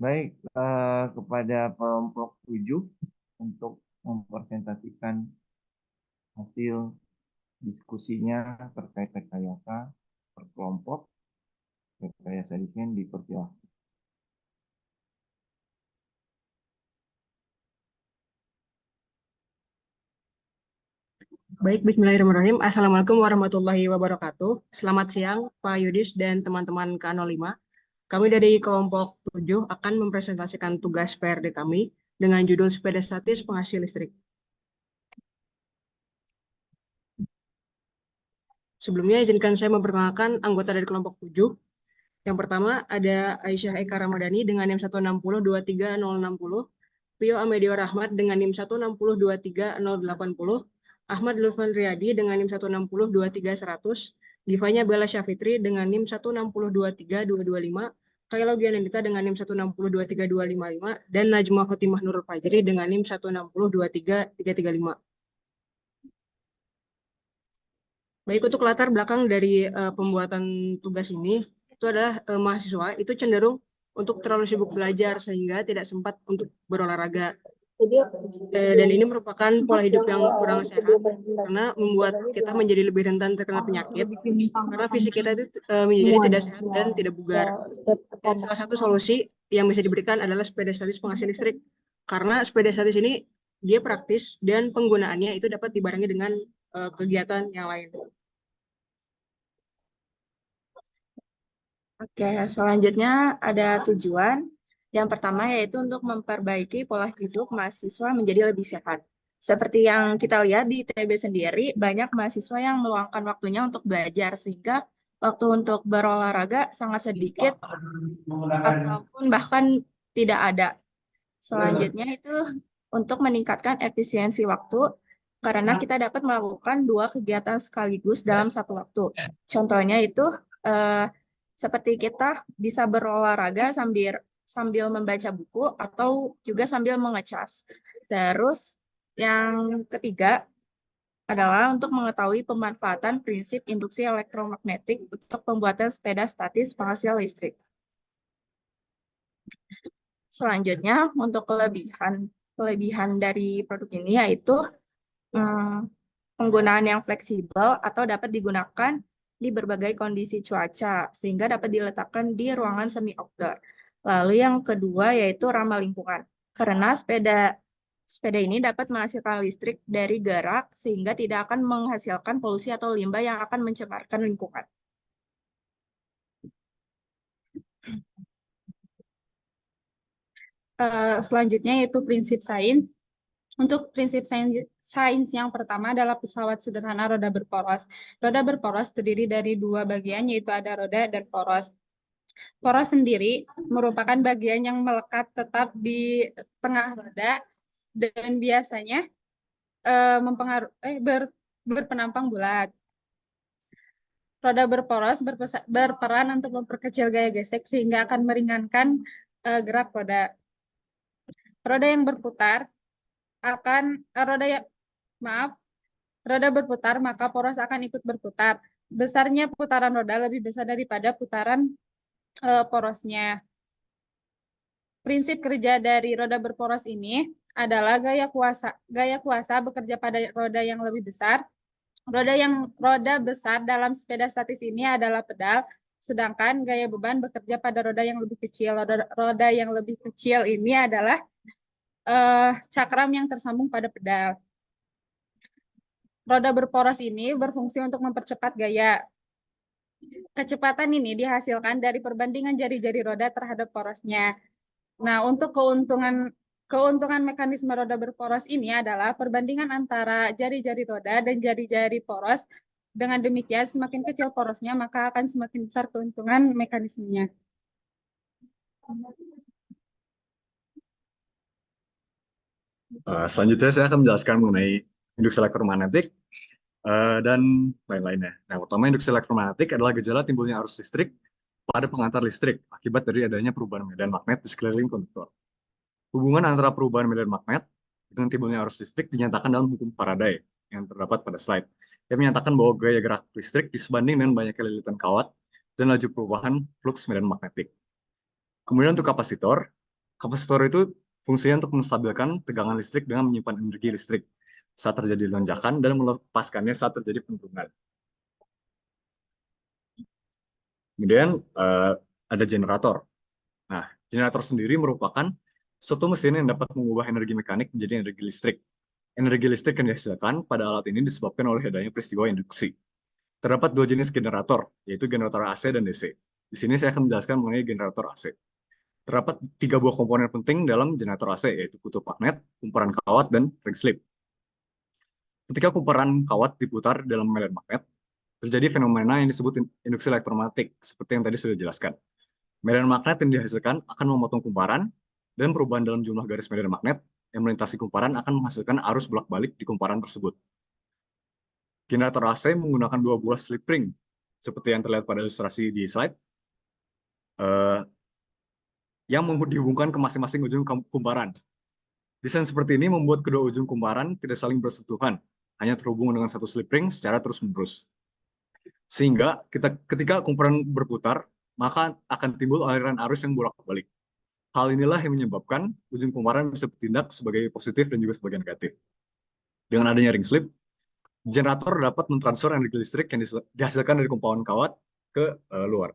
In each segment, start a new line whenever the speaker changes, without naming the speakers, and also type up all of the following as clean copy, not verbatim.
Baik, kepada kelompok 7 untuk mempresentasikan hasil diskusinya terkait rekayasa per kelompok, rekayasa desain dipersilahkan.
Baik, Bismillahirrahmanirrahim. Assalamualaikum warahmatullahi wabarakatuh. Selamat siang, Pak Yudis dan teman-teman K05. Kami dari kelompok 7 akan mempresentasikan tugas PRD kami dengan judul sepeda statis penghasil listrik. Sebelumnya, izinkan saya memperkenalkan anggota dari kelompok 7. Yang pertama ada Aisyah Eka Ramadhani dengan NIM 1602360, Pio Amedio Rahmat dengan NIM 1602380, Ahmad Lutfan Riyadi dengan NIM 1602300, Givanya Bella Syafitri dengan NIM 160232225, Kayla Gianandita dengan NIM 160232555, dan Najma Khotimah Nurul Fajri dengan NIM 1602335. Baik, untuk latar belakang dari pembuatan tugas ini, itu adalah mahasiswa itu cenderung untuk terlalu sibuk belajar sehingga tidak sempat untuk berolahraga. Dan ini merupakan pola hidup yang kurang sehat karena membuat kita menjadi lebih rentan terkena penyakit karena fisik kita itu menjadi tidak sehat dan tidak bugar. Dan salah satu solusi yang bisa diberikan adalah sepeda statis penghasil listrik karena sepeda statis ini dia praktis dan penggunaannya itu dapat dibarengi dengan kegiatan yang lain.
Oke, selanjutnya ada tujuan. Yang pertama yaitu untuk memperbaiki pola hidup mahasiswa menjadi lebih sehat. Seperti yang kita lihat di ITB sendiri, banyak mahasiswa yang meluangkan waktunya untuk belajar, sehingga waktu untuk berolahraga sangat sedikit ataupun bahkan tidak ada. Selanjutnya itu untuk meningkatkan efisiensi waktu, karena kita dapat melakukan dua kegiatan sekaligus dalam satu waktu. Contohnya itu seperti kita bisa berolahraga sambil membaca buku atau juga sambil mengecas. Terus yang ketiga adalah untuk mengetahui pemanfaatan prinsip induksi elektromagnetik untuk pembuatan sepeda statis penghasil listrik. Selanjutnya untuk kelebihan dari produk ini yaitu penggunaan yang fleksibel atau dapat digunakan di berbagai kondisi cuaca, sehingga dapat diletakkan di ruangan semi outdoor. Lalu yang kedua yaitu ramah lingkungan, karena sepeda ini dapat menghasilkan listrik dari gerak, sehingga tidak akan menghasilkan polusi atau limbah yang akan mencemarkan lingkungan. Selanjutnya yaitu prinsip sains. Untuk prinsip sains yang pertama adalah pesawat sederhana roda berporos. Roda berporos terdiri dari dua bagian, yaitu ada roda dan poros. Poros sendiri merupakan bagian yang melekat tetap di tengah roda dan biasanya berpenampang bulat. Roda berporos berperan untuk memperkecil gaya gesek sehingga akan meringankan gerak roda. Roda yang berputar roda berputar, maka poros akan ikut berputar. Besarnya putaran roda lebih besar daripada putaran porosnya. Prinsip kerja dari roda berporos ini adalah gaya kuasa bekerja pada roda yang lebih besar. Roda besar dalam sepeda statis ini adalah pedal, sedangkan gaya beban bekerja pada roda yang lebih kecil. Roda yang lebih kecil ini adalah cakram yang tersambung pada pedal. Roda berporos ini berfungsi untuk mempercepat gaya. Kecepatan ini dihasilkan dari perbandingan jari-jari roda terhadap porosnya. Nah, untuk keuntungan mekanisme roda berporos ini adalah perbandingan antara jari-jari roda dan jari-jari poros. Dengan demikian, semakin kecil porosnya, maka akan semakin besar keuntungan mekanismenya.
Selanjutnya saya akan menjelaskan mengenai induksi elektromagnetik dan lain-lainnya. Nah, pertama induksi elektromagnetik adalah gejala timbulnya arus listrik pada pengantar listrik akibat dari adanya perubahan medan magnet di sekeliling konduktor. Hubungan antara perubahan medan magnet dengan timbulnya arus listrik dinyatakan dalam hukum Faraday yang terdapat pada slide, yang menyatakan bahwa gaya gerak listrik disebanding dengan banyaknya lilitan kawat dan laju perubahan fluks medan magnetik. Kemudian untuk kapasitor, Kapasitor itu fungsinya untuk menstabilkan tegangan listrik dengan menyimpan energi listrik saat terjadi lonjakan dan melepaskannya saat terjadi penurunan. Kemudian ada generator. Nah, generator sendiri merupakan suatu mesin yang dapat mengubah energi mekanik menjadi energi listrik. Energi listrik yang dihasilkan pada alat ini disebabkan oleh adanya peristiwa induksi. Terdapat dua jenis generator, yaitu generator AC dan DC. Di sini saya akan menjelaskan mengenai generator AC. Terdapat 3 buah komponen penting dalam generator AC, yaitu kutub magnet, kumparan kawat, dan ring slip. Ketika kumparan kawat diputar dalam medan magnet, terjadi fenomena yang disebut induksi elektromagnetik, seperti yang tadi sudah dijelaskan. Medan magnet yang dihasilkan akan memotong kumparan, dan perubahan dalam jumlah garis medan magnet yang melintasi kumparan akan menghasilkan arus bolak-balik di kumparan tersebut. Generator AC menggunakan 2 buah slip ring, seperti yang terlihat pada ilustrasi di slide, yang dihubungkan ke masing-masing ujung kumparan. Desain seperti ini membuat kedua ujung kumparan tidak saling bersentuhan, hanya terhubung dengan satu slip ring secara terus-menerus. Sehingga ketika kumparan berputar, maka akan timbul aliran arus yang bolak-balik. Hal inilah yang menyebabkan ujung kumparan bisa bertindak sebagai positif dan juga sebagai negatif. Dengan adanya ring slip, generator dapat mentransfer energi listrik yang dihasilkan dari kumparan kawat ke luar.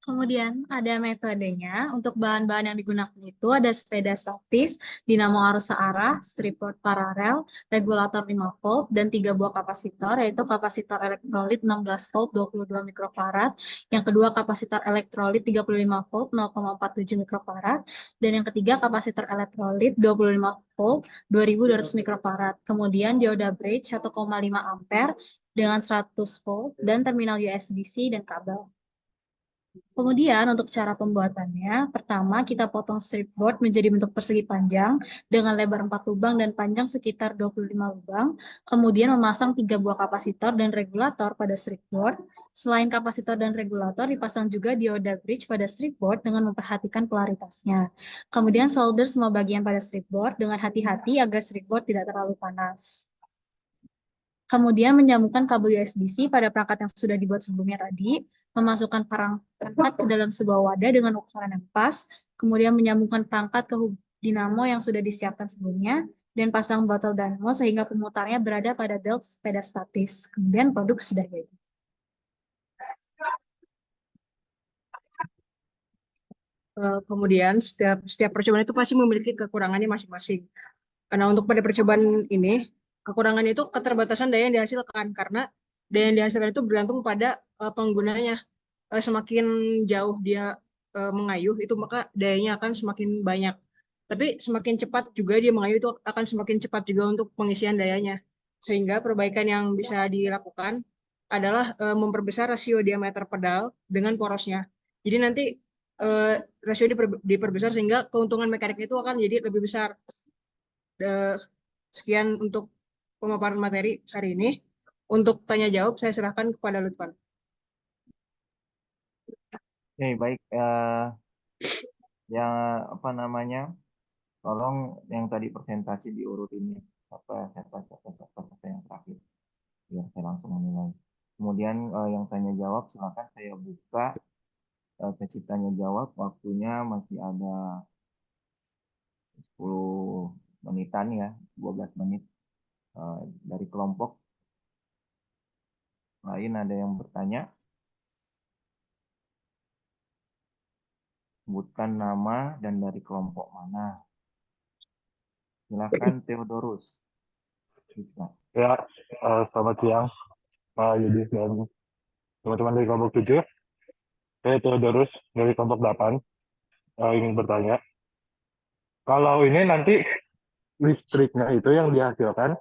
Kemudian ada metodenya. Untuk bahan-bahan yang digunakan itu ada sepeda statis, dinamo arus searah, strip board paralel, regulator 5 volt, dan 3 buah kapasitor, yaitu kapasitor elektrolit 16 volt 22 mikrofarad, yang kedua kapasitor elektrolit 35 volt 0,47 mikrofarad, dan yang ketiga kapasitor elektrolit 25 volt 2200 mikrofarad. Kemudian dioda bridge 1,5 ampere dengan 100 volt, dan terminal USB-C dan kabel. Kemudian untuk cara pembuatannya, pertama kita potong strip board menjadi bentuk persegi panjang dengan lebar 4 lubang dan panjang sekitar 25 lubang. Kemudian memasang 3 buah kapasitor dan regulator pada strip board. Selain kapasitor dan regulator, dipasang juga dioda bridge pada strip board dengan memperhatikan polaritasnya. Kemudian solder semua bagian pada strip board dengan hati-hati agar strip board tidak terlalu panas. Kemudian menyambungkan kabel USB-C pada perangkat yang sudah dibuat sebelumnya tadi, memasukkan perangkat ke dalam sebuah wadah dengan ukuran yang pas, kemudian menyambungkan perangkat ke hub dinamo yang sudah disiapkan sebelumnya, dan pasang botol dinamo sehingga pemutarnya berada pada belt sepeda statis. Kemudian produk sudah jadi.
Kemudian setiap percobaan itu pasti memiliki kekurangannya masing-masing. Karena untuk pada percobaan ini, kekurangannya itu keterbatasan daya yang dihasilkan, karena daya yang dihasilkan itu bergantung pada penggunanya. Semakin jauh dia mengayuh, itu maka dayanya akan semakin banyak. Tapi semakin cepat juga dia mengayuh, itu akan semakin cepat juga untuk pengisian dayanya. Sehingga perbaikan yang bisa dilakukan adalah memperbesar rasio diameter pedal dengan porosnya. Jadi nanti rasio diperbesar sehingga keuntungan mekanik itu akan jadi lebih besar. Sekian untuk pemaparan materi hari ini. Untuk tanya jawab saya serahkan kepada Lutfan.
Oke, baik. Yang apa namanya? Tolong yang tadi presentasi diurutin siapa yang terakhir biar saya langsung menilai. Kemudian yang tanya jawab silakan saya buka sesi tanya jawab, waktunya masih ada 10 menitan ya, 12 menit. Dari kelompok lain ada yang bertanya? Sebutkan nama dan dari kelompok mana. Silakan Theodorus.
Ya, selamat siang Pak Yudis dan teman-teman dari kelompok 7. Saya Theodorus dari kelompok 8 ingin bertanya. Kalau ini nanti listriknya itu yang dihasilkan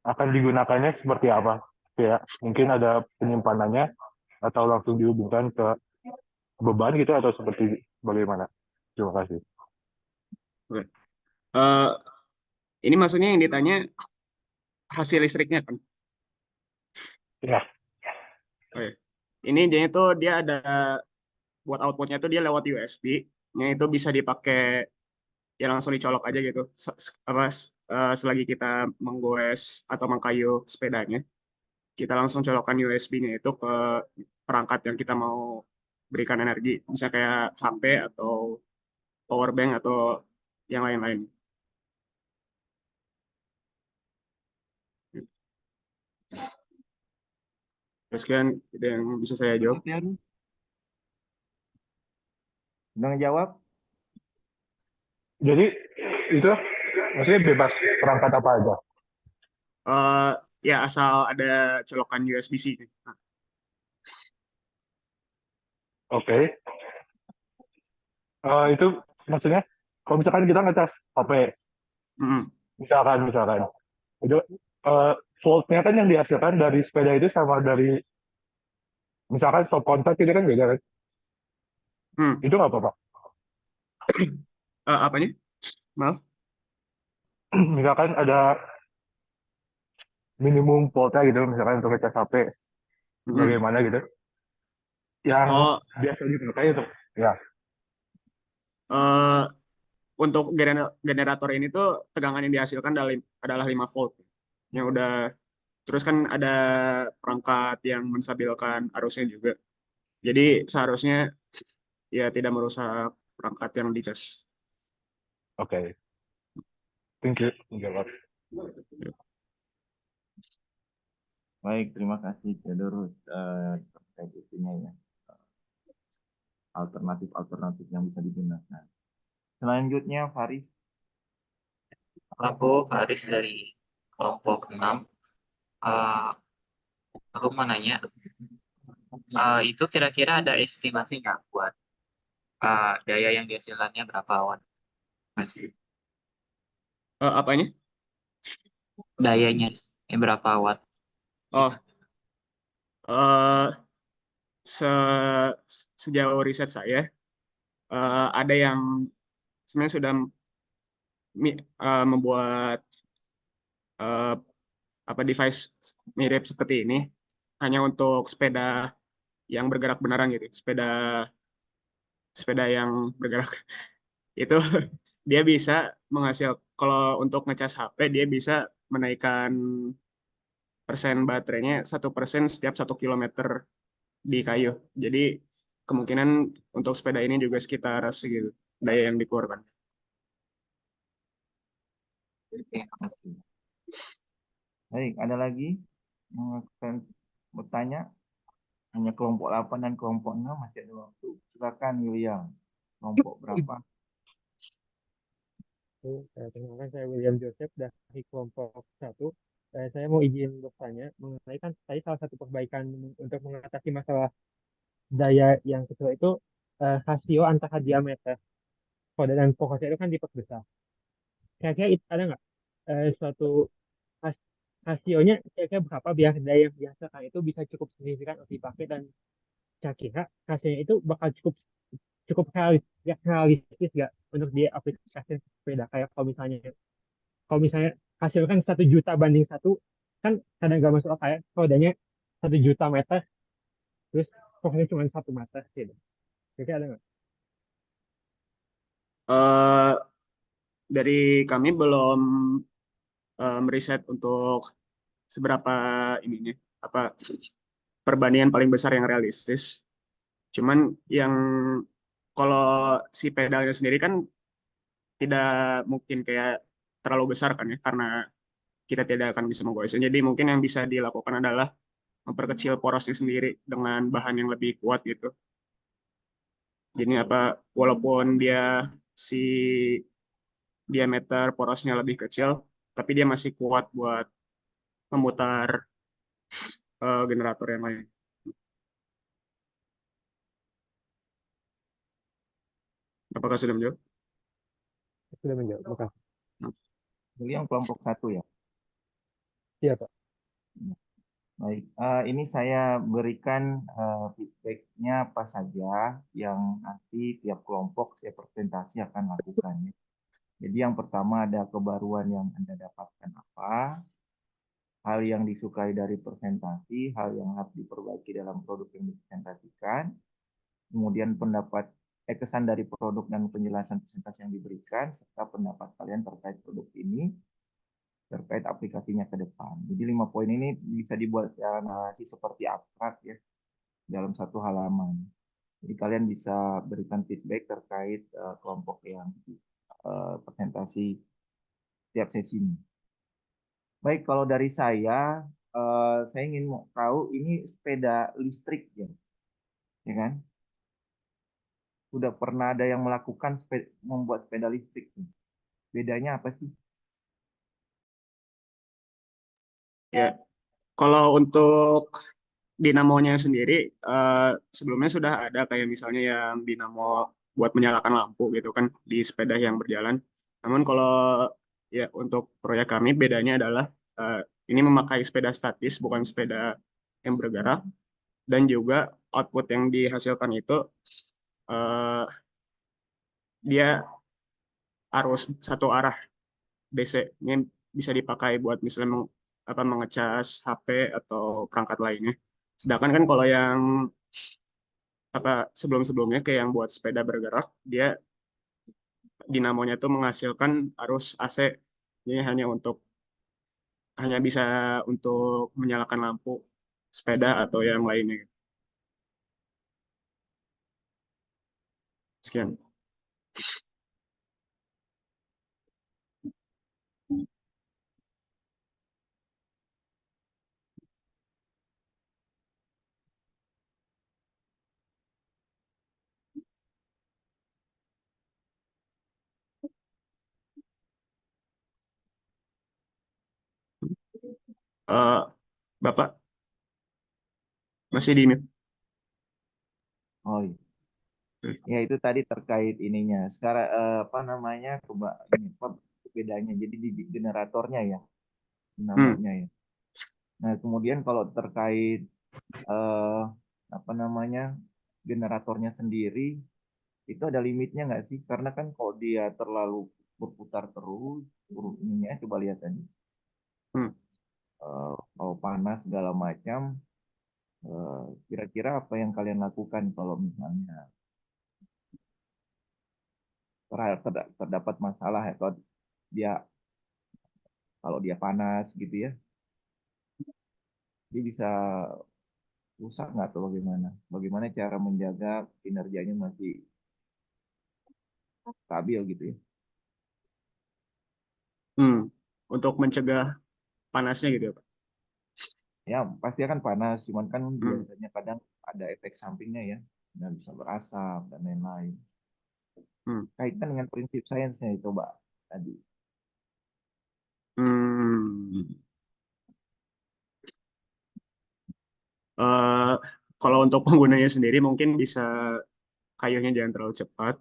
akan digunakannya seperti apa? Ya, mungkin ada penyimpanannya atau langsung dihubungkan ke beban gitu atau seperti bagaimana? Terima kasih.
Oke. Ini maksudnya yang ditanya hasil listriknya kan?
Ya.
Oke. Ini dia ada buat outputnya itu dia lewat USB-nya itu bisa dipakai ya langsung dicolok aja gitu. Selagi kita menggoes atau mengkayu sepedanya, kita langsung colokkan USB-nya itu ke perangkat yang kita mau berikan energi, bisa kayak HP atau power bank atau yang lain-lain. Sekian itu yang bisa saya jawab.
Udah ngejawab?
Jadi itu maksudnya bebas perangkat apa aja.
Eh ya asal ada colokan USB-C. Nah,
Oke. Itu maksudnya kalau misalkan kita ngecas HP,
mm,
misalkan itu eh, voltnya kan yang dihasilkan dari sepeda itu sama dari misalkan stop kontak itu kan beda kan?
mm.
Itu nggak apa-apa.
Apanya? Maaf.
Misalkan ada minimum voltnya gitu, misalkan untuk ngecas HP,
Mm.
bagaimana gitu. Yang
Oh,
biasa dipakai untuk ya.
eh untuk generator ini tuh tegangan yang dihasilkan adalah 5 volt. Yang udah terus kan ada perangkat yang menstabilkan arusnya juga. Jadi seharusnya ya tidak merusak perangkat yang dicas.
Oke. Thank you. Jawab.
Baik, terima kasih Theodorus terkait itunya ya. Alternatif-alternatif yang bisa digunakan. Selanjutnya Faris.
Aku Faris dari kelompok 6. Eh, aku mau nanya, itu kira-kira ada estimasi nggak buat daya yang dihasilkannya berapa watt? Masih
Apanya?
dayanya berapa watt?
Oh, eh se- sejauh riset saya ada yang sebenarnya sudah membuat eh, apa device mirip seperti ini hanya untuk sepeda yang bergerak beneran gitu, sepeda sepeda yang bergerak itu dia bisa menghasil kalau untuk ngecas HP dia bisa menaikkan persen baterainya 1% setiap 1 kilometer di kayu. Jadi kemungkinan untuk sepeda ini juga sekitar segitu daya yang dikeluarkan.
Oke, makasih.
Baik, ada lagi yang akan bertanya? Hanya kelompok 8 dan kelompok 6 masih ada waktu. Silakan William. Kelompok berapa?
Perkenalkan saya William Joseph dari kelompok 1. Saya mau izin bertanya mengenai kan tadi salah satu perbaikan untuk mengatasi masalah daya yang kecil itu rasio antara diameter kode dan pokoknya itu kan diperbesar. Kira-kira ada nggak suatu ras- rasionya kira-kira berapa biar daya yang dihasilkan itu bisa cukup signifikan untuk dipakai dan kira-kira rasionya itu bakal cukup cukup realistis nggak untuk diaplikasikan ke sepeda kayak kalau misalnya hasil kan 1 juta banding 1 kan kadang nggak masuk akal ya kodenya 1 juta meter terus pokoknya cuma 1 meter gitu jadi ada nggak.
Eh, dari kami belum meriset untuk seberapa ininya apa perbandingan paling besar yang realistis. Cuman yang kalau si pedalnya sendiri kan tidak mungkin kayak terlalu besar kan ya karena kita tidak akan bisa menggoyesnya. Jadi mungkin yang bisa dilakukan adalah memperkecil porosnya sendiri dengan bahan yang lebih kuat gitu. Jadi apa walaupun dia si diameter porosnya lebih kecil, tapi dia masih kuat buat memutar generator yang lain. Apakah sudah menjawab?
Sudah menjawab, makasih.
William kelompok 1 ya.
Iya Pak.
Baik, ini saya berikan feedbacknya apa saja yang nanti tiap kelompok saya presentasi akan lakukan. Ya. Jadi yang pertama ada kebaruan yang Anda dapatkan apa, hal yang disukai dari presentasi, hal yang harus diperbaiki dalam produk yang dipresentasikan, kemudian kesan dari produk dan penjelasan presentasi yang diberikan, serta pendapat kalian terkait produk ini, terkait aplikasinya ke depan. Jadi 5 poin ini bisa dibuat narasi seperti abstrak ya dalam 1 halaman. Jadi kalian bisa berikan feedback terkait kelompok yang presentasi tiap sesinya. Baik, kalau dari saya ingin mau tahu ini sepeda listrik ya kan? Sudah pernah ada yang melakukan membuat sepeda listrik. Bedanya apa sih?
Ya, kalau untuk dinamonya sendiri, sebelumnya sudah ada kayak misalnya yang dinamo buat menyalakan lampu gitu kan di sepeda yang berjalan. Namun kalau ya untuk proyek kami bedanya adalah eh, ini memakai sepeda statis bukan sepeda yang bergerak, dan juga output yang dihasilkan itu eh, dia arus satu arah DC-nya bisa dipakai buat misalnya mengecas HP atau perangkat lainnya. Sedangkan kan kalau yang sebelum-sebelumnya kayak yang buat sepeda bergerak, dia dinamonya tuh menghasilkan arus AC. Jadi hanya bisa untuk menyalakan lampu sepeda atau yang lainnya. Sekian. Eh, Bapak masih di mute?
Oh iya. Ya itu tadi terkait ininya. Sekarang apa namanya? Ini apa bedanya? Jadi di generatornya ya,
Hmm.
dinamonya ya. Nah, kemudian kalau terkait eh, apa namanya? Generatornya sendiri itu ada limitnya nggak sih? Karena kan kalau dia terlalu berputar terus, ininya coba lihat tadi.
Hmm.
Kalau panas segala macam, kira-kira apa yang kalian lakukan kalau misalnya terdapat masalah ya dia kalau dia panas gitu ya, dia bisa rusak nggak atau bagaimana? Bagaimana cara menjaga kinerjanya masih stabil gitu ya?
Hmm. Untuk mencegah panasnya gitu ya, Pak.
Ya pasti akan panas, cuman kan
Hmm.
biasanya kadang ada efek sampingnya ya, dan bisa berasap dan lain-lain.
Hmm.
Kaitan dengan prinsip sainsnya itu, Mbak, tadi.
Hmm. Eh, Kalau untuk penggunanya sendiri mungkin bisa kayunya jangan terlalu cepat.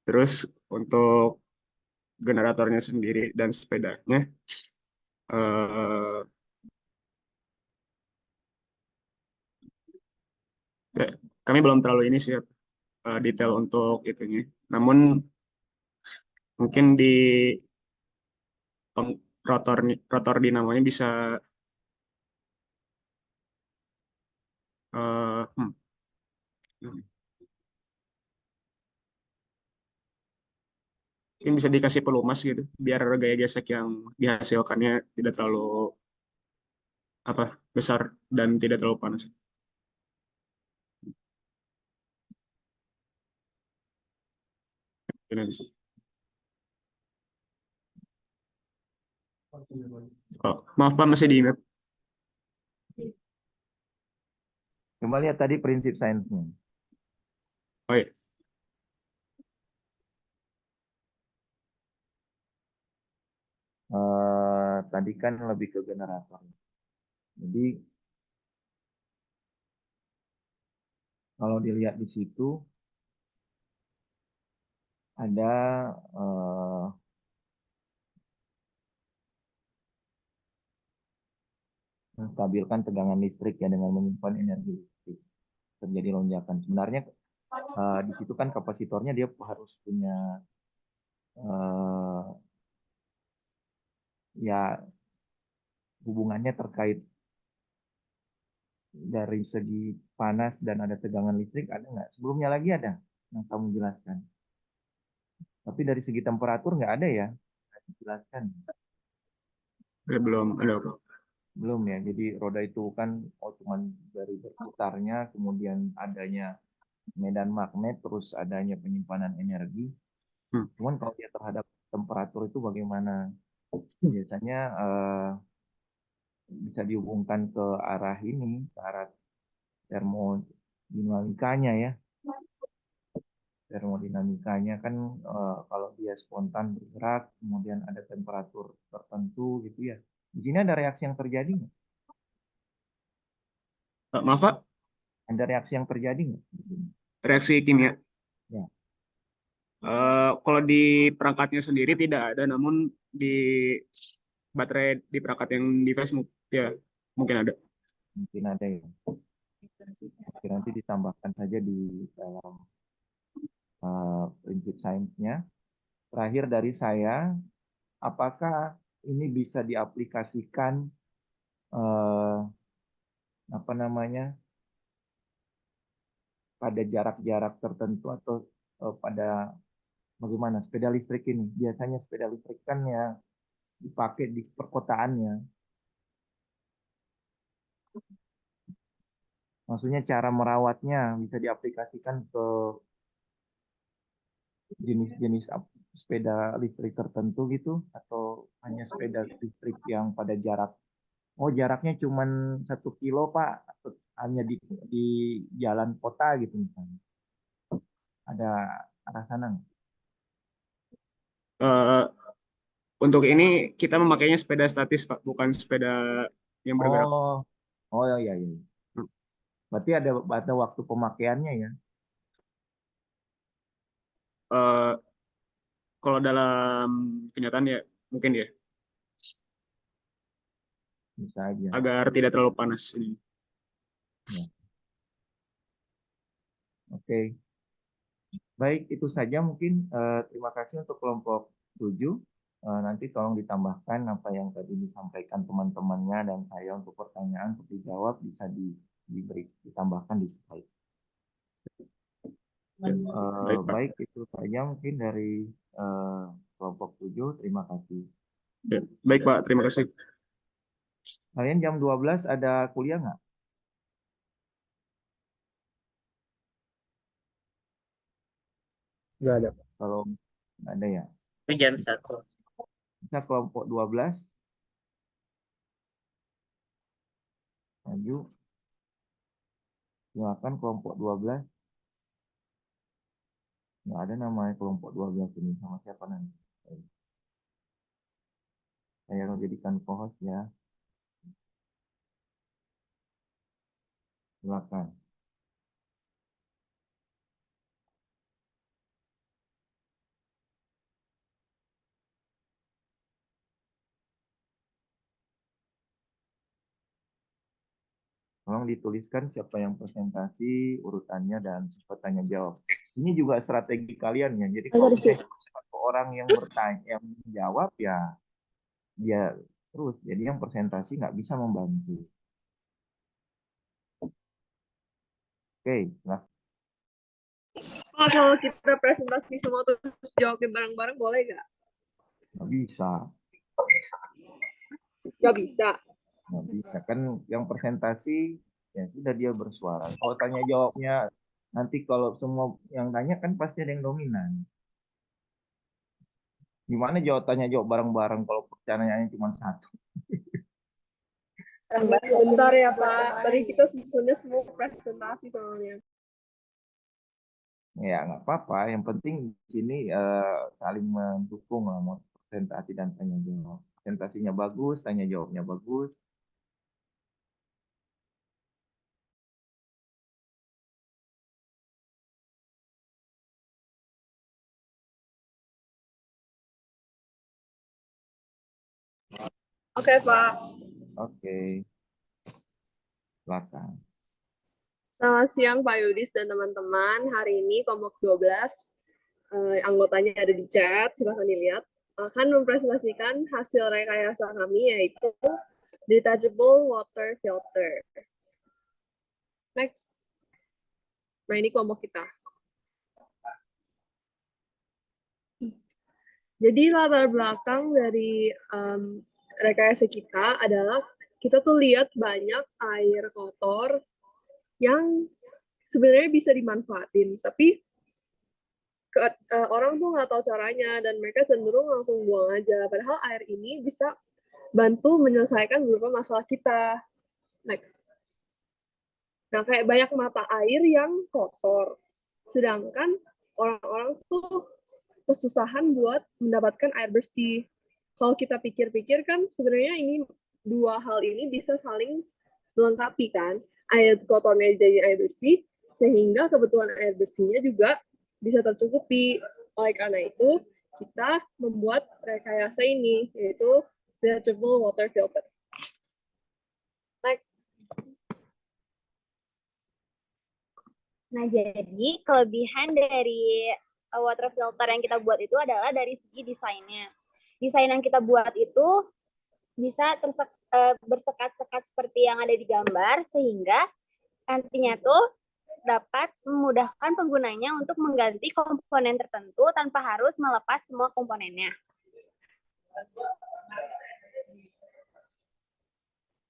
Terus untuk generatornya sendiri dan sepedanya, eh, ya, kami belum terlalu ini sih detail untuk itunya. Namun mungkin di rotor dinamonya bisa eh, hmm, mungkin bisa dikasih pelumas gitu biar gaya gesek yang dihasilkannya tidak terlalu besar dan tidak terlalu panas. Ini. Oh, maaf Pak, masih di mute.
Coba lihat tadi prinsip sainsnya.
Oh iya.
Tadi kan lebih ke generator. Jadi kalau dilihat di situ ada menstabilkan tegangan listrik ya dengan menyimpan energi listrik. Terjadi lonjakan. Sebenarnya di situ kan kapasitornya dia harus punya eh, ya hubungannya terkait dari segi panas dan ada tegangan listrik ada nggak? Sebelumnya lagi ada yang kamu jelaskan. Tapi dari segi temperatur nggak ada ya? Jelaskan.
Belum ada Pak.
Belum ya. Jadi roda itu kan cuman dari berputarnya kemudian adanya medan magnet, terus adanya penyimpanan energi. Cuman kalau dia terhadap temperatur itu bagaimana? Biasanya bisa dihubungkan ke arah ini, ke arah termodinamikanya ya. Termodinamikanya kan kalau dia spontan bergerak, kemudian ada temperatur tertentu gitu ya. Di sini ada reaksi yang terjadi nggak?
Maaf Pak,
Ada reaksi yang terjadi nggak?
reaksi kimia.
Ya.
Kalau di perangkatnya sendiri tidak ada, namun di baterai di perangkat yang device ya mungkin ada.
Mungkin ada ya. Oke, nanti ditambahkan saja di dalam prinsip sainsnya. Terakhir dari saya, apakah ini bisa diaplikasikan apa namanya pada jarak-jarak tertentu atau pada bagaimana sepeda listrik ini? Biasanya sepeda listrik kan ya dipakai di perkotaannya. Maksudnya cara merawatnya bisa diaplikasikan ke jenis-jenis sepeda listrik tertentu gitu, atau hanya sepeda listrik yang pada jaraknya cuma 1 kilo Pak, atau hanya di jalan kota gitu misalnya. Ada arah sana nggak?
Untuk ini kita memakainya sepeda statis Pak, bukan sepeda yang bergerak.
Oh iya. Berarti ada waktu pemakaiannya ya?
Kalau dalam kenyataan ya mungkin ya.
Bisa aja.
Agar tidak terlalu panas ini.
Ya. Oke. Baik, itu saja mungkin. Terima kasih untuk kelompok 7. Nanti tolong ditambahkan apa yang tadi disampaikan teman-temannya dan saya untuk pertanyaan untuk dijawab bisa ditambahkan di slide. Baik, itu saja mungkin dari kelompok 7. Terima kasih.
Ya, baik Pak, terima kasih.
Kalian jam 12 ada kuliah nggak?
Nggak ada.
Kalau nggak ada ya?
Itu jam 1.
Bisa kelompok 12. Maju. Silakan kelompok 12. Nggak ada namanya kelompok 12 ini. Sama siapa nanti? Saya akan jadikan co-host ya. Silakan. Tolong dituliskan siapa yang presentasi, urutannya, dan sifat tanya jawab. Ini juga strategi kalian ya. Jadi kalau misalnya satu orang yang bertanya, yang menjawab ya, dia terus. Jadi yang presentasi nggak bisa membantu. Oke, nah.
Kalau kita presentasi semua terus jawabin bareng-bareng boleh nggak?
Nggak bisa.
Nggak bisa.
Nggak bisa. Kan yang presentasi, ya sudah dia bersuara. Kalau tanya jawabnya, nanti kalau semua yang tanya kan pasti ada yang dominan. Gimana tanya jawab bareng-bareng kalau pertanyaannya cuma satu?
Sebentar ya Pak, tadi kita susunnya semua presentasi soalnya.
Ya nggak apa-apa, yang penting di sini saling mendukung lah, mau presentasi dan tanya jawab. Presentasinya bagus, tanya jawabnya bagus.
Oke Pak.
Oke. Silakan.
Selamat siang Pak Yudis dan teman-teman. Hari ini kelompok 12 anggotanya ada di chat, silahkan dilihat. Akan mempresentasikan hasil rekayasa kami yaitu detachable water filter. Next. Nah ini kelompok kita. Jadi latar belakang dari rekayasa kita adalah kita tuh lihat banyak air kotor yang sebenarnya bisa dimanfaatin, tapi orang tuh nggak tahu caranya dan mereka cenderung langsung buang aja. Padahal air ini bisa bantu menyelesaikan beberapa masalah kita. Next. Nah, kayak banyak mata air yang kotor. Sedangkan orang-orang tuh kesusahan buat mendapatkan air bersih. Kalau kita pikir-pikir kan sebenarnya ini dua hal ini bisa saling melengkapi kan. Air kotornya jadi air bersih, sehingga kebutuhan air bersihnya juga bisa tercukupi. Oleh karena itu, kita membuat rekayasa ini, yaitu rechargeable water filter. Next.
Nah, jadi kelebihan dari water filter yang kita buat itu adalah dari segi desainnya. Desain yang kita buat itu bisa bersekat-sekat seperti yang ada di gambar, sehingga nantinya tuh dapat memudahkan penggunanya untuk mengganti komponen tertentu tanpa harus melepas semua komponennya.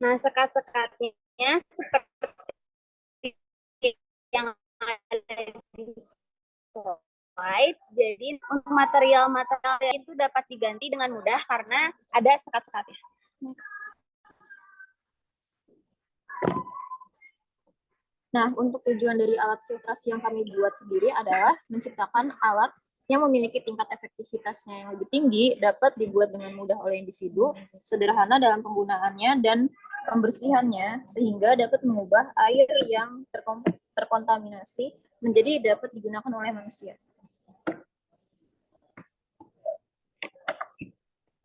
Nah, sekat-sekatnya seperti yang ada di slide. Jadi untuk material-material itu dapat diganti dengan mudah karena ada sekat-sekatnya. Next. Nah, untuk tujuan dari alat filtrasi yang kami buat sendiri adalah menciptakan alat yang memiliki tingkat efektivitasnya yang lebih tinggi, dapat dibuat dengan mudah oleh individu, sederhana dalam penggunaannya dan pembersihannya, sehingga dapat mengubah air yang terkontaminasi menjadi dapat digunakan oleh manusia.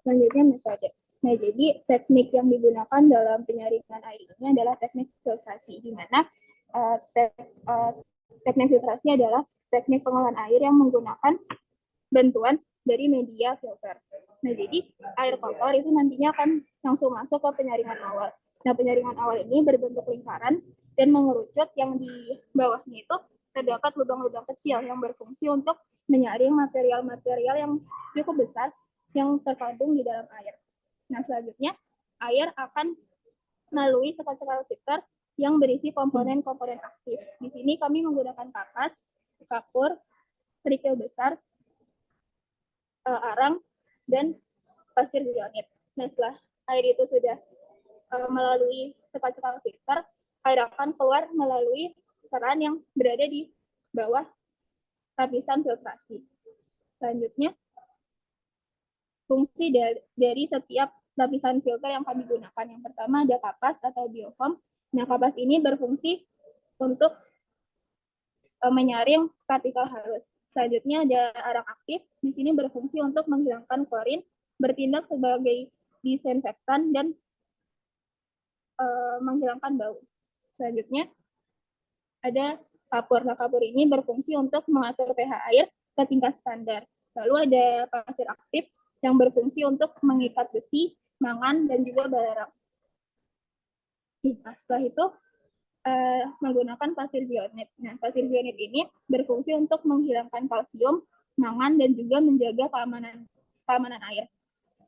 Selanjutnya metode. Nah, jadi teknik yang digunakan dalam penyaringan air ini adalah teknik filtrasi, di mana teknik filtrasi adalah teknik pengolahan air yang menggunakan bantuan dari media filter. Nah, jadi air kotor itu nantinya akan langsung masuk ke penyaringan awal. Nah, penyaringan awal ini berbentuk lingkaran dan mengerucut, yang di bawahnya itu terdapat lubang-lubang kecil yang berfungsi untuk menyaring material-material yang cukup besar yang terkandung di dalam air. Nah, selanjutnya air akan melalui sekat-sekat filter yang berisi komponen-komponen aktif. Di sini kami menggunakan kapas, kapur, kerikil besar, arang, dan pasir granit. Nah, setelah air itu sudah melalui sekat-sekat filter, air akan keluar melalui keran yang berada di bawah lapisan filtrasi. Selanjutnya, fungsi dari setiap lapisan filter yang kami gunakan. Yang pertama ada kapas atau biofoam. Nah, kapas ini berfungsi untuk menyaring partikel halus. Selanjutnya ada arang aktif. Di sini berfungsi untuk menghilangkan klorin, bertindak sebagai disinfektan dan menghilangkan bau. Selanjutnya ada kapur. Nah, kapur ini berfungsi untuk mengatur pH air ke tingkat standar. Lalu ada pasir aktif yang berfungsi untuk mengikat besi, mangan, dan juga belerang. Nah, setelah itu menggunakan pasir zionit. Nah, pasir zionit ini berfungsi untuk menghilangkan kalsium, mangan, dan juga menjaga keamanan air.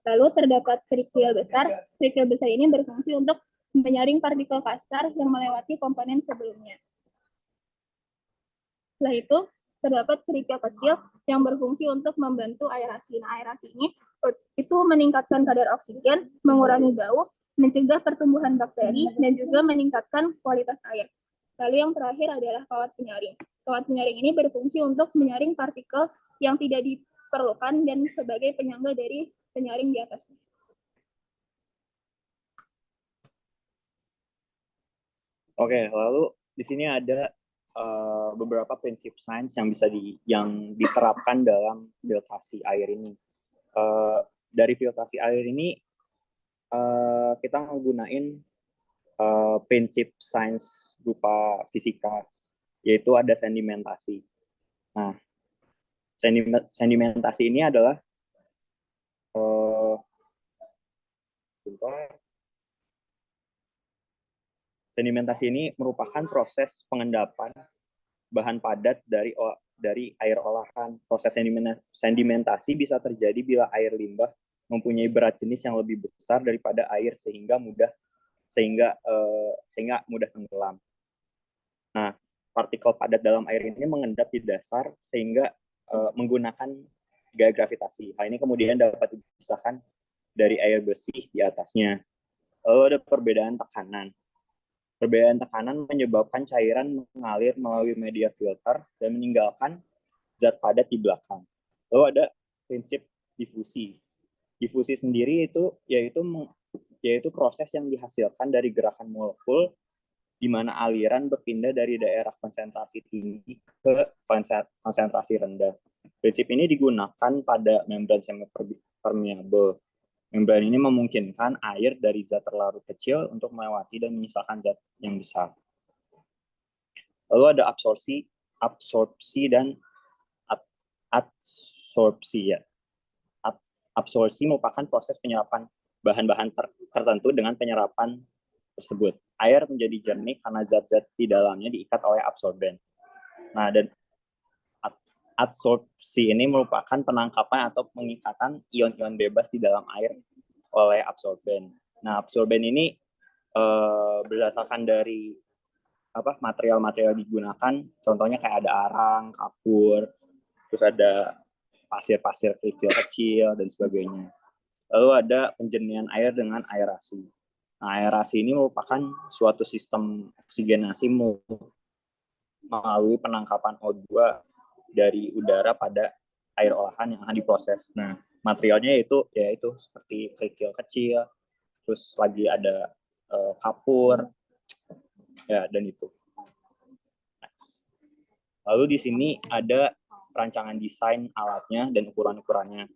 Lalu terdapat kerikil besar. Kerikil besar ini berfungsi untuk menyaring partikel kasar yang melewati komponen sebelumnya. Setelah itu terdapat kerikil kecil yang berfungsi untuk membantu aerasi. Nah, aerasi ini itu meningkatkan kadar oksigen, mengurangi bau, mencegah pertumbuhan bakteri, dan juga meningkatkan kualitas air. Lalu yang terakhir adalah kawat penyaring. Kawat penyaring ini berfungsi untuk menyaring partikel yang tidak diperlukan dan sebagai penyangga dari penyaring di atasnya.
Oke, lalu di sini ada beberapa prinsip sains yang bisa yang diterapkan dalam filtrasi air ini. Dari filtrasi air ini kita menggunakan prinsip sains berupa fisika, yaitu ada sedimentasi. Nah, sedimentasi ini adalah sedimentasi ini merupakan proses pengendapan bahan padat dari air olahan. Proses sedimentasi bisa terjadi bila air limbah mempunyai berat jenis yang lebih besar daripada air sehingga mudah tenggelam. Nah, partikel padat dalam air ini mengendap di dasar sehingga menggunakan gaya gravitasi. Hal ini kemudian dapat dipisahkan dari air bersih di atasnya. Lalu ada perbedaan tekanan. Perbedaan tekanan menyebabkan cairan mengalir melalui media filter dan meninggalkan zat padat di belakang. Lalu ada prinsip difusi. Difusi sendiri yaitu proses yang dihasilkan dari gerakan molekul di mana aliran berpindah dari daerah konsentrasi tinggi ke konsentrasi rendah. Prinsip ini digunakan pada membran semi-permeable. Membran ini memungkinkan air dari zat terlarut kecil untuk melewati dan menyisakan zat yang besar. Lalu ada absorpsi dan adsorpsi ya. Absorpsi merupakan proses penyerapan bahan-bahan tertentu dengan penyerapan tersebut. Air menjadi jernih karena zat-zat di dalamnya diikat oleh absorben. Nah, dan adsorpsi ini merupakan penangkapan atau pengikatan ion-ion bebas di dalam air oleh absorben. Nah, absorben ini berdasarkan dari material-material digunakan, contohnya kayak ada arang, kapur, terus ada pasir-pasir kerikil kecil dan sebagainya. Lalu ada penjernihan air dengan aerasi. Nah, aerasi ini merupakan suatu sistem oksigenasi melalui penangkapan O2 dari udara pada air olahan yang akan diproses. Nah, materialnya yaitu seperti kerikil kecil, terus lagi ada kapur, ya, dan itu. Next. Lalu di sini ada perancangan desain alatnya dan ukuran-ukurannya.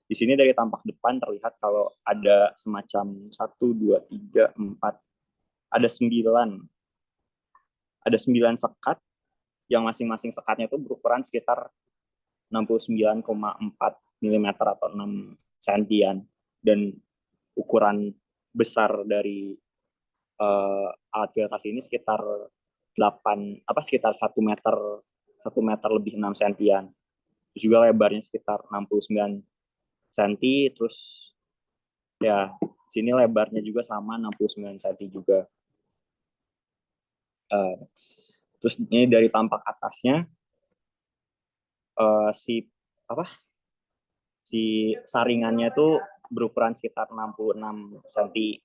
Di sini dari tampak depan terlihat kalau ada semacam 1, 2, 3, 4, ada 9 sekat yang masing-masing sekatnya itu berukuran sekitar 69,4 mm atau 6 cm, dan ukuran besar dari alat filtrasi ini sekitar 1 meter lebih 6 cm. Terus juga lebarnya sekitar 69 cm, terus ya sini lebarnya juga sama 69 cm juga. Terus ini dari tampak atasnya si saringannya itu berukuran sekitar 66 cm,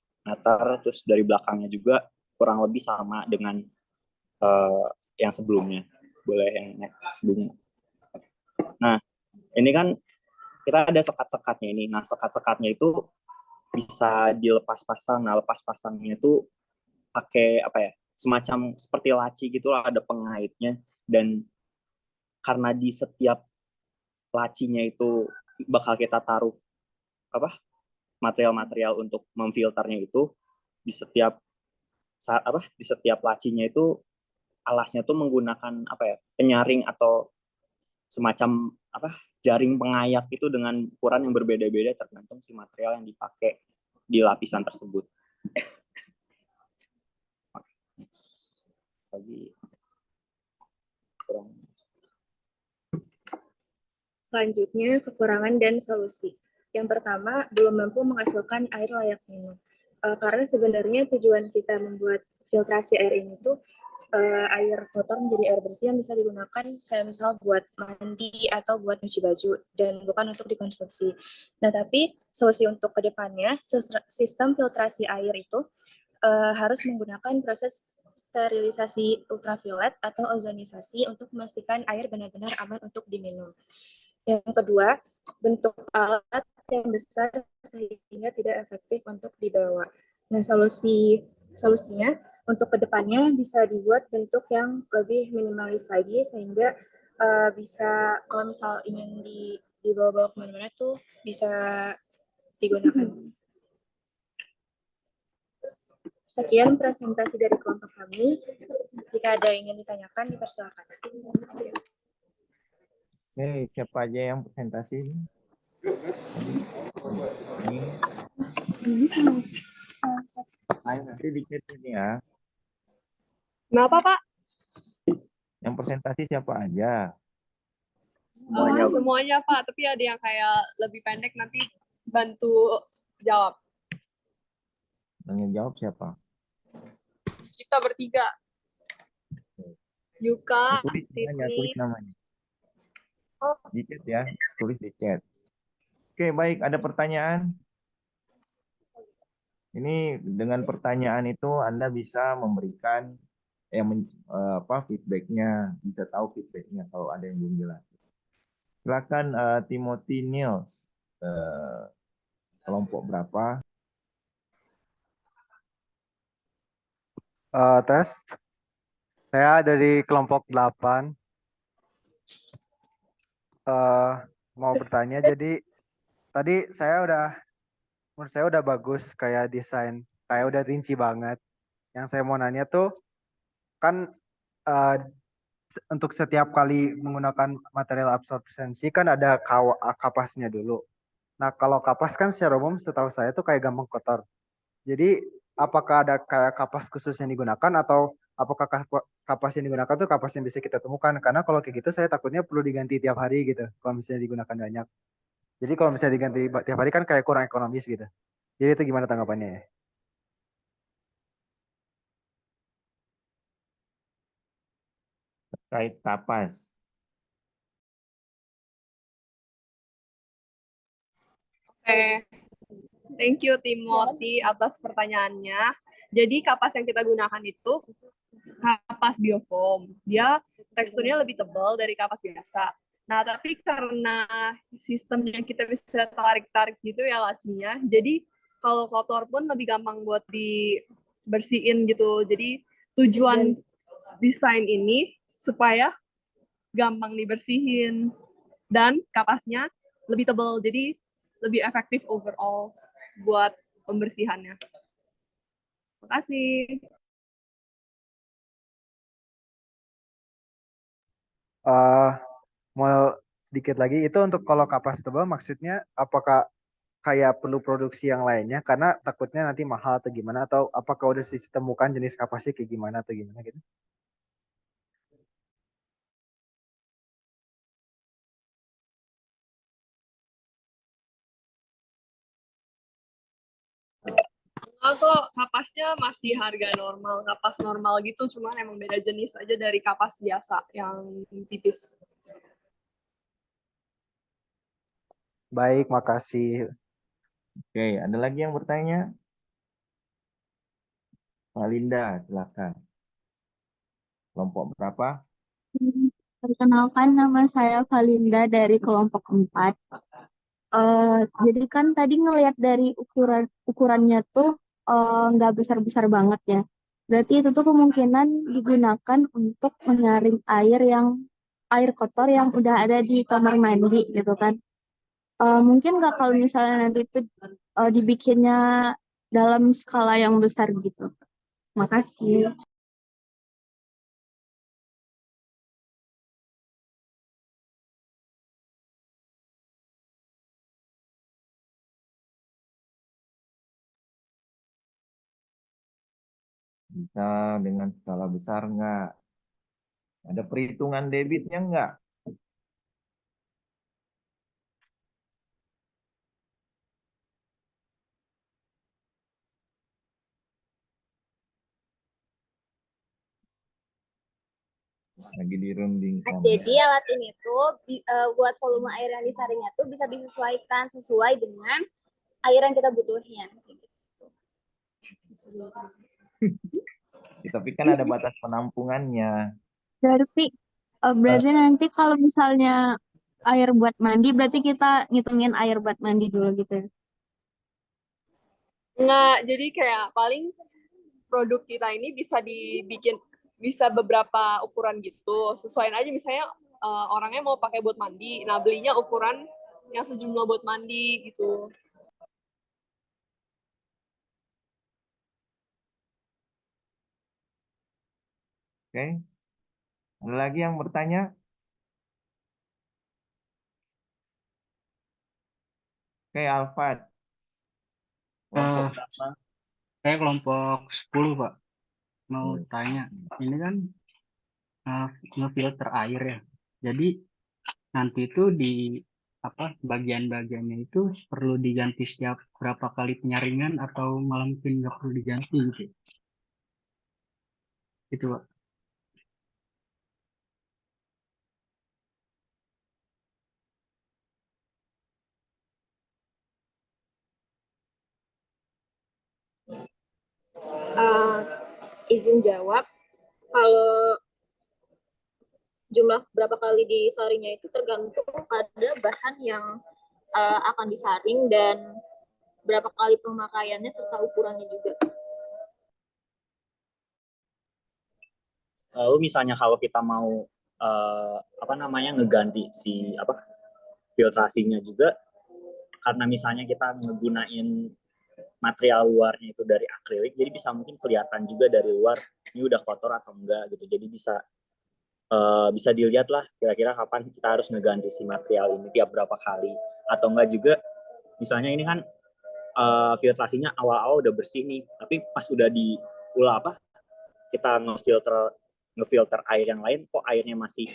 terus dari belakangnya juga kurang lebih sama dengan yang sebelumnya. Boleh yang sebelumnya. Nah, ini kan kita ada sekat-sekatnya ini. Nah, sekat-sekatnya itu bisa dilepas pasang. Nah, lepas pasangnya itu pakai semacam seperti laci gitulah, ada pengaitnya, dan karena di setiap lacinya itu bakal kita taruh material-material untuk memfilternya itu, di setiap lacinya itu alasnya tuh menggunakan penyaring atau semacam jaring pengayak itu dengan ukuran yang berbeda-beda tergantung si material yang dipakai di lapisan tersebut.
Selanjutnya, kekurangan dan solusi. Yang pertama, belum mampu menghasilkan air layak minum. Karena sebenarnya tujuan kita membuat filtrasi air ini tuh air kotor menjadi air bersih yang bisa digunakan kayak misal buat mandi atau buat nyuci baju, dan bukan untuk dikonsumsi. Nah, tapi solusi untuk kedepannya, sistem filtrasi air itu harus menggunakan proses sterilisasi ultraviolet atau ozonisasi untuk memastikan air benar-benar aman untuk diminum. Yang kedua, bentuk alat yang besar sehingga tidak efektif untuk dibawa. Nah, solusinya untuk kedepannya bisa dibuat bentuk yang lebih minimalis lagi sehingga bisa kalau misal ingin dibawa-bawa kemana-mana tuh bisa digunakan. Sekian presentasi dari kelompok kami. Jika ada yang ingin ditanyakan, dipersilakan.
Oke, siapa aja yang presentasi? Ayo nanti dikit ini ya.
Kenapa, Pak?
Yang presentasi siapa aja?
Semuanya, Pak. Tapi ada yang kayak lebih pendek, nanti bantu jawab.
Yang jawab siapa?
Kita bertiga. Yuka,
Tulis namanya,
Sydney.
tulis namanya.
Oh,
Di chat ya, tulis di chat. Oke, baik. Ada pertanyaan? Ini dengan pertanyaan itu Anda bisa memberikan feedbacknya, bisa tahu feedbacknya kalau ada yang belum jelas. Silakan Timothy Niels, kelompok berapa?
Tes, saya dari kelompok 8. Mau bertanya, jadi tadi menurut saya udah bagus kayak desain, kayak udah rinci banget. Yang saya mau nanya tuh, kan untuk setiap kali menggunakan material absorbensi kan ada kapasnya dulu. Nah, kalau kapas kan secara umum setahu saya tuh kayak gampang kotor. Jadi apakah ada kayak kapas khusus yang digunakan atau apakah kapas yang digunakan tuh kapas yang bisa kita temukan? Karena kalau kayak gitu saya takutnya perlu diganti tiap hari gitu kalau misalnya digunakan banyak. Jadi kalau misalnya diganti tiap hari kan kayak kurang ekonomis gitu. Jadi itu gimana tanggapannya ya?
Terkait kapas.
Oke. Thank you Timothy atas pertanyaannya. Jadi kapas yang kita gunakan itu kapas biofoam. Dia teksturnya lebih tebal dari kapas biasa. Nah, tapi karena sistemnya kita bisa tarik-tarik gitu ya lacinya, jadi kalau kotor pun lebih gampang buat dibersihin gitu. Jadi tujuan desain ini supaya gampang dibersihin dan kapasnya lebih tebal, jadi lebih efektif overall buat pembersihannya. Terima kasih.
Mau sedikit lagi, itu untuk kalau kapas tebal maksudnya apakah kayak perlu produksi yang lainnya karena takutnya nanti mahal atau gimana, atau apakah udah ditemukan jenis kapasnya kayak gimana atau gimana gitu?
Kok kapasnya masih harga normal, kapas normal gitu, cuman emang beda jenis aja dari kapas biasa yang tipis.
Baik, makasih.
Oke, ada lagi yang bertanya? Pak Linda, silakan. Kelompok berapa?
Perkenalkan, nama saya Valinda dari kelompok 4. Jadi kan tadi ngelihat dari ukurannya tuh nggak besar-besar banget ya. Berarti itu tuh kemungkinan digunakan untuk menyaring air kotor yang udah ada di kamar mandi gitu kan. Mungkin nggak kalau misalnya nanti itu dibikinnya dalam skala yang besar gitu. Makasih.
Bisa dengan skala besar nggak? Ada perhitungan debitnya nggak? Lagi dirundingkan.
Jadi alat ini tuh buat volume air yang disaringnya tuh bisa disesuaikan sesuai dengan air yang kita butuhin.
Tapi kan ada batas penampungannya.
Berarti nanti kalau misalnya air buat mandi, berarti kita ngitungin air buat mandi dulu gitu ya?
Nggak, jadi kayak paling produk kita ini bisa dibikin, bisa beberapa ukuran gitu. Sesuaiin aja misalnya orangnya mau pakai buat mandi, nah belinya ukuran yang sejumlah buat mandi gitu.
Oke. Ada lagi yang bertanya? Oke, Alfat.
Saya kelompok 10, Pak. Mau tanya, ini kan ngefilter air ya. Jadi nanti itu di bagian-bagiannya itu perlu diganti setiap berapa kali penyaringan atau malah mungkin nggak perlu diganti gitu. Itu, Pak.
izin jawab. Kalau jumlah berapa kali disaringnya itu tergantung pada bahan yang akan disaring dan berapa kali pemakaiannya serta ukurannya juga.
Lalu misalnya kalau kita mau ngeganti si filtrasinya juga, karena misalnya kita ngegunain material luarnya itu dari akrilik, jadi bisa mungkin kelihatan juga dari luar ini udah kotor atau enggak gitu. Jadi bisa dilihat lah kira-kira kapan kita harus ngeganti si material ini, tiap berapa kali, atau enggak juga misalnya ini kan filtrasinya awal-awal udah bersih nih, tapi pas udah kita ngefilter air yang lain kok airnya masih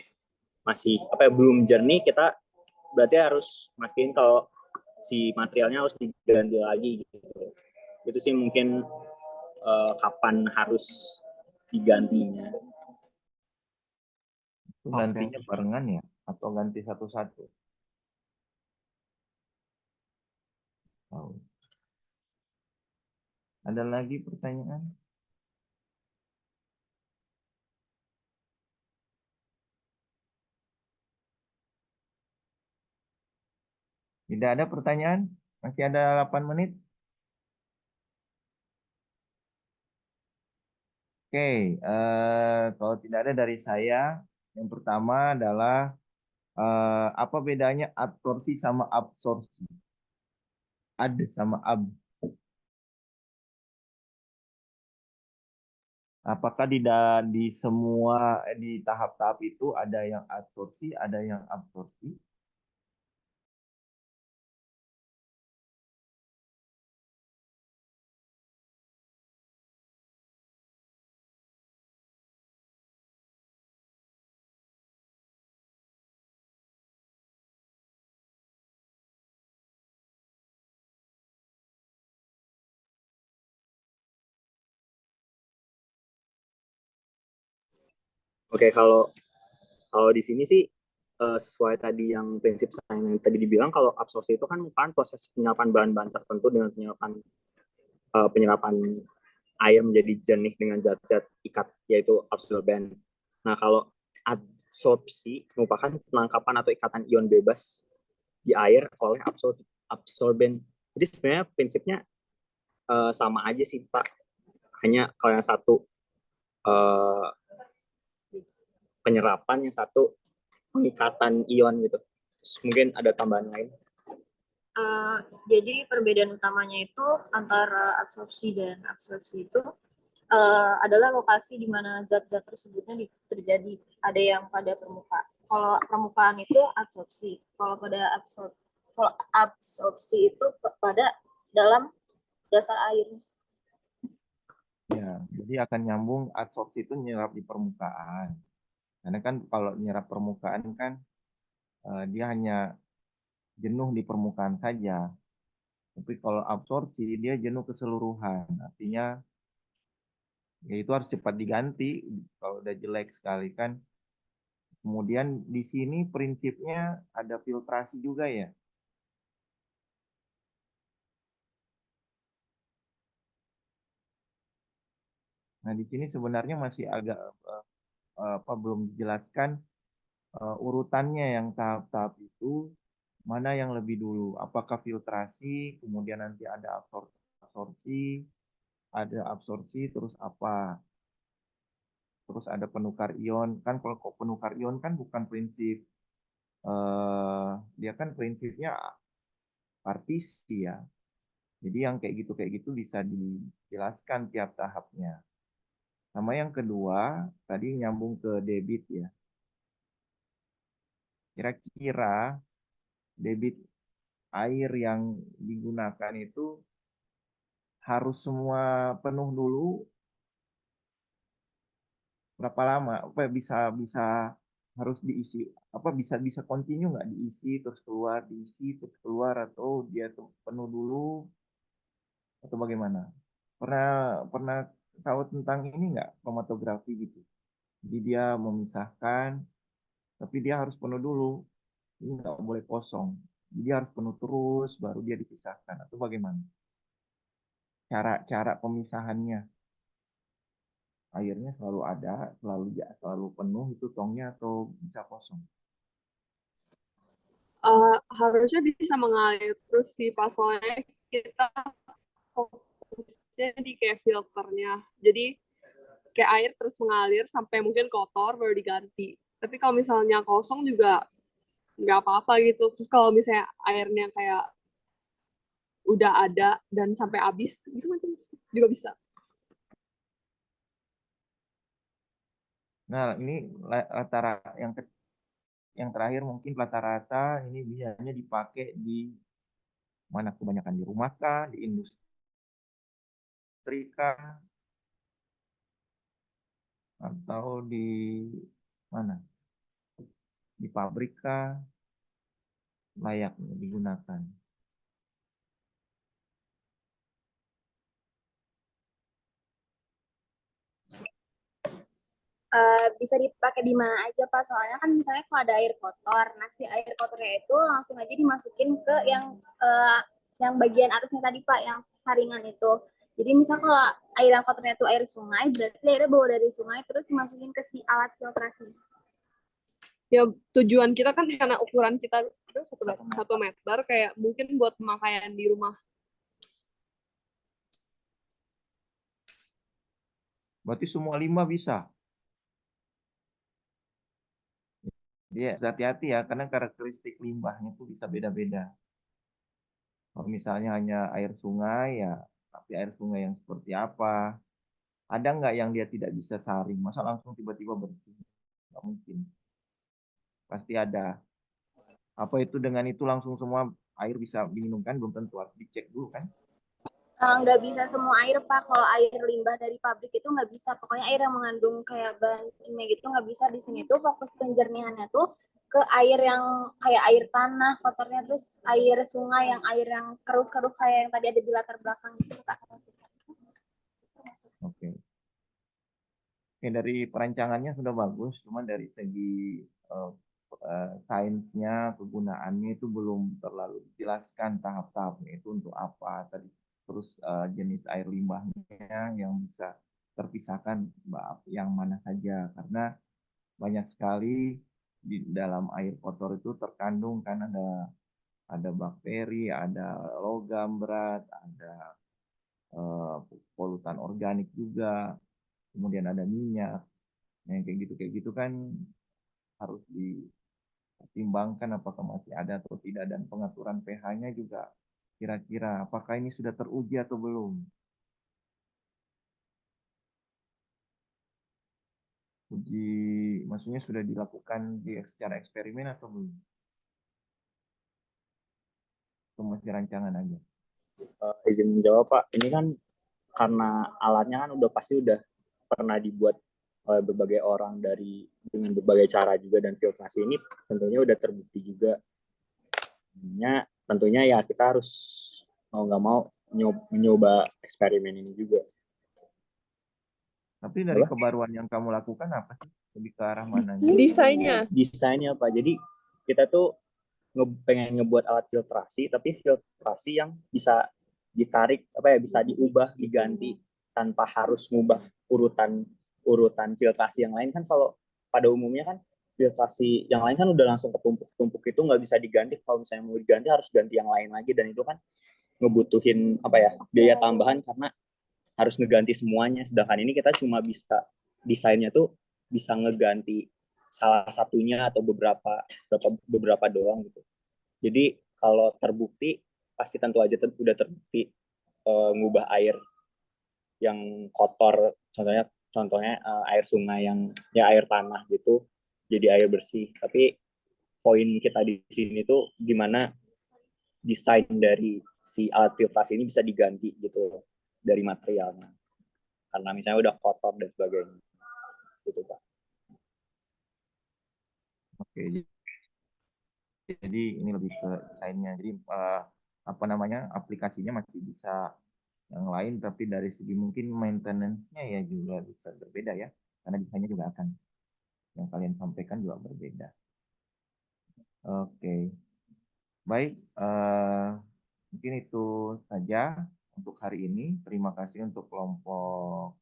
belum jernih, kita berarti harus mastiin kalau si materialnya harus diganti lagi gitu. Itu sih mungkin kapan harus digantinya.
Itu gantinya barengan ya atau ganti satu-satu? Oh. Ada lagi pertanyaan? Tidak ada pertanyaan? Masih ada 8 menit? Oke, kalau tidak ada dari saya, yang pertama adalah apa bedanya adsorpsi sama absorpsi? Ad sama ab. Apakah di semua di tahap-tahap itu ada yang adsorpsi, ada yang absorpsi?
Oke, kalau di sini sih sesuai tadi yang prinsip saya yang tadi dibilang, kalau absorpsi itu kan bukan proses penyerapan bahan-bahan tertentu dengan penyerapan air menjadi jernih dengan zat-zat ikat, yaitu absorben. Nah, kalau absorpsi merupakan penangkapan atau ikatan ion bebas di air oleh absorben. Jadi sebenarnya prinsipnya sama aja sih, Pak. Hanya kalau yang satu penyerapan, yang satu pengikatan ion gitu. Terus mungkin ada tambahan lain.
Jadi perbedaan utamanya itu antara adsorpsi dan absorpsi itu adalah lokasi di mana zat-zat tersebutnya terjadi. Ada yang pada permukaan. Kalau permukaan itu adsorpsi. Kalau absorpsi itu pada dalam dasar air.
Ya, jadi akan nyambung adsorpsi itu nyerap di permukaan. Karena kan kalau nyerap permukaan kan dia hanya jenuh di permukaan saja. Tapi kalau absorpsi dia jenuh keseluruhan. Artinya ya itu harus cepat diganti kalau udah jelek sekali kan. Kemudian di sini prinsipnya ada filtrasi juga ya. Nah, di sini sebenarnya masih agak belum dijelaskan urutannya yang tahap-tahap itu mana yang lebih dulu. Apakah filtrasi, kemudian nanti ada absorpsi, terus apa? Terus ada penukar ion. Kan kalau penukar ion kan bukan prinsip, dia kan prinsipnya partisi ya. Jadi yang kayak gitu bisa dijelaskan tiap tahapnya. Sama yang kedua, tadi nyambung ke debit ya. Kira-kira debit air yang digunakan itu harus semua penuh dulu berapa lama? Apa bisa harus diisi? Apa bisa continue nggak diisi terus keluar atau dia tuh penuh dulu atau bagaimana? Pernah tahu tentang ini nggak kromatografi gitu? Jadi dia memisahkan, tapi dia harus penuh dulu. Ini nggak boleh kosong. Jadi harus penuh terus, baru dia dipisahkan. Atau bagaimana? Cara pemisahannya. airnya selalu ada, selalu penuh itu tongnya atau bisa kosong?
Harusnya bisa mengalir terus sih pas soalnya kita fokusnya di kayak filternya. Jadi kayak air terus mengalir sampai mungkin kotor baru diganti. Tapi kalau misalnya kosong juga nggak apa-apa gitu. Terus kalau misalnya airnya kayak udah ada dan sampai habis, itu macam juga bisa.
Nah, ini yang terakhir mungkin rata-rata ini biasanya dipakai di mana, kebanyakan di rumah kah, di industri kah, atau di mana? Di pabrik kah layak digunakan?
Bisa dipakai di mana aja Pak, soalnya kan misalnya kalau ada air kotor, nah si air kotornya itu langsung aja dimasukin ke yang bagian atasnya tadi Pak, yang saringan itu. Jadi misal kalau air yang kotornya itu air sungai, berarti airnya bawa dari sungai terus dimasukin ke si alat filtrasi.
Ya tujuan kita kan karena ukuran kita itu 1 meter, kayak mungkin buat pemakaian di rumah.
Berarti semua limbah bisa? Iya, hati-hati ya, karena karakteristik limbahnya itu bisa beda-beda. Kalau misalnya hanya air sungai, ya tapi air sungai yang seperti apa? Ada nggak yang dia tidak bisa saring? Masa langsung tiba-tiba bersih? Nggak mungkin. Pasti ada. Apa itu dengan itu langsung semua air bisa diminumkan? Belum tentu, harus dicek dulu kan?
Nggak bisa semua air Pak, kalau air limbah dari pabrik itu nggak bisa. Pokoknya air yang mengandung kayak bahan kimia gitu nggak bisa. Di sini tuh fokus penjernihannya tuh ke air yang kayak air tanah kotornya, terus air sungai yang air yang keruh-keruh kayak yang tadi ada di latar belakang itu Pak.
Oke. Oke, dari perancangannya sudah bagus, cuma dari segi sainsnya, kegunaannya itu belum terlalu dijelaskan tahap-tahapnya itu untuk apa tadi. Terus jenis air limbahnya yang bisa terpisahkan yang mana saja, karena banyak sekali di dalam air kotor itu terkandung kan ada bakteri, ada logam berat, ada polutan organik juga, kemudian ada minyak. Nah, yang kayak gitu kan harus dipertimbangkan apakah masih ada atau tidak, dan pengaturan pH-nya juga kira-kira apakah ini sudah teruji atau belum. Uji maksudnya sudah dilakukan secara eksperimen atau belum? Atau masih rancangan aja?
Izin menjawab Pak, ini kan karena alatnya kan pasti udah pernah dibuat oleh berbagai orang dengan berbagai cara juga, dan filtrasi ini tentunya udah terbukti juga. Tentunya ya kita harus mau nggak mau mencoba eksperimen ini juga.
Tapi dari kebaruan yang kamu lakukan apa sih? Lebih ke arah mana?
Desainnya Pak. Jadi kita tuh pengen ngebuat alat filtrasi, tapi filtrasi yang bisa ditarik bisa diubah, diganti tanpa harus ngubah urutan filtrasi yang lain. Kan kalau pada umumnya kan filtrasi yang lain kan udah langsung ketumpuk-tumpuk, itu nggak bisa diganti. Kalau misalnya mau diganti harus ganti yang lain lagi, dan itu kan ngebutuhin biaya tambahan karena harus ngeganti semuanya. Sedangkan ini kita cuma bisa desainnya tuh bisa ngeganti salah satunya atau beberapa doang gitu. Jadi kalau terbukti pasti tentu aja udah terbukti ngubah air yang kotor, contohnya air sungai yang air tanah gitu jadi air bersih. Tapi poin kita di sini tuh gimana desain dari si alat filtrasi ini bisa diganti gitu dari materialnya, karena misalnya udah kotor dan sebagainya gitu Pak.
Oke, jadi ini lebih ke desainnya. Jadi aplikasinya masih bisa yang lain, tapi dari segi mungkin maintenance-nya ya juga bisa berbeda ya, karena desainnya juga akan yang kalian sampaikan juga berbeda. Oke, baik, mungkin itu saja untuk hari ini. Terima kasih untuk kelompok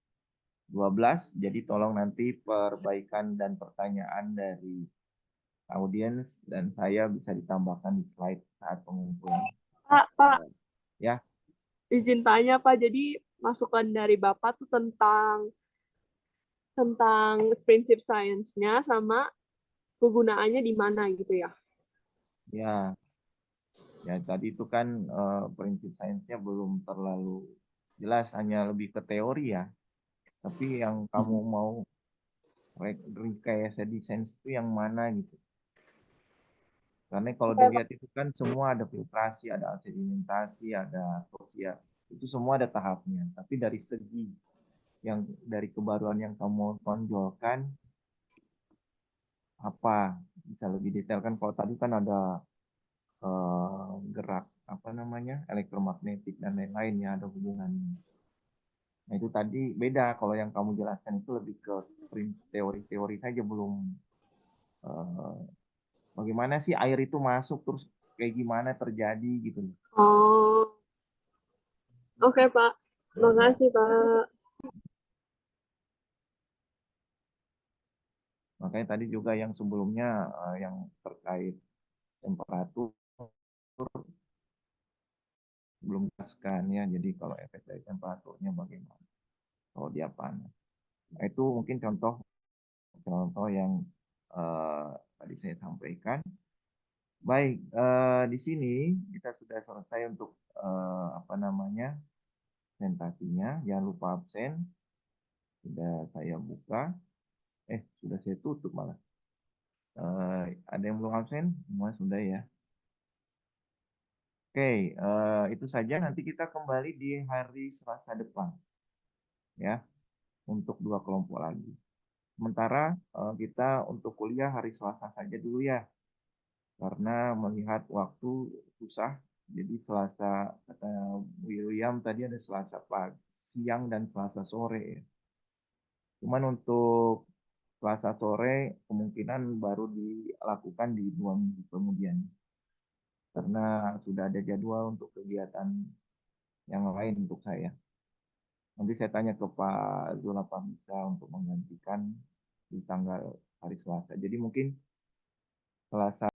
12. Jadi tolong nanti perbaikan dan pertanyaan dari audiens dan saya bisa ditambahkan di slide saat pengumpulan.
Pak,
Ya,
izin tanya Pak, jadi masukan dari Bapak tuh tentang prinsip sainsnya sama kegunaannya di mana gitu ya?
ya, ya tadi itu kan prinsip sainsnya belum terlalu jelas, hanya lebih ke teori ya. Tapi yang kamu mau rekayasa desain itu yang mana gitu? Karena kalau dilihat itu kan semua ada filtrasi, ada sedimentasi, ada sosial. Itu semua ada tahapnya. Tapi dari segi yang dari kebaruan yang kamu tonjolkan, apa bisa lebih detail kan? Kalau tadi kan ada gerak apa namanya elektromagnetik dan lain-lain ya, ada hubungannya. Nah itu tadi beda. Kalau yang kamu jelaskan itu lebih ke teori-teori saja, belum bagaimana sih air itu masuk terus kayak gimana terjadi gitu.
Oh, oke Pak. Makasih Pak.
Makanya tadi juga yang sebelumnya yang terkait temperatur belum jelaskan ya. Jadi kalau efek dari temperaturnya bagaimana kalau dia panas. Nah, itu mungkin contoh yang tadi saya sampaikan. Baik, di sini kita sudah selesai untuk apa namanya presentasinya. Jangan lupa absen. Sudah saya buka. Sudah saya tutup malah. Ada yang belum absen? Semua sudah ya. Oke, itu saja. Nanti kita kembali di hari Selasa depan, ya, untuk 2 kelompok lagi. Sementara kita untuk kuliah hari Selasa saja dulu ya, karena melihat waktu susah. Jadi Selasa, kata William tadi ada Selasa pagi, siang dan Selasa sore ya. Cuman untuk Selasa sore kemungkinan baru dilakukan di 2 minggu kemudian. Karena sudah ada jadwal untuk kegiatan yang lain untuk saya. Nanti saya tanya ke Pak Zul apa bisa untuk menggantikan di tanggal hari Selasa. Jadi mungkin Selasa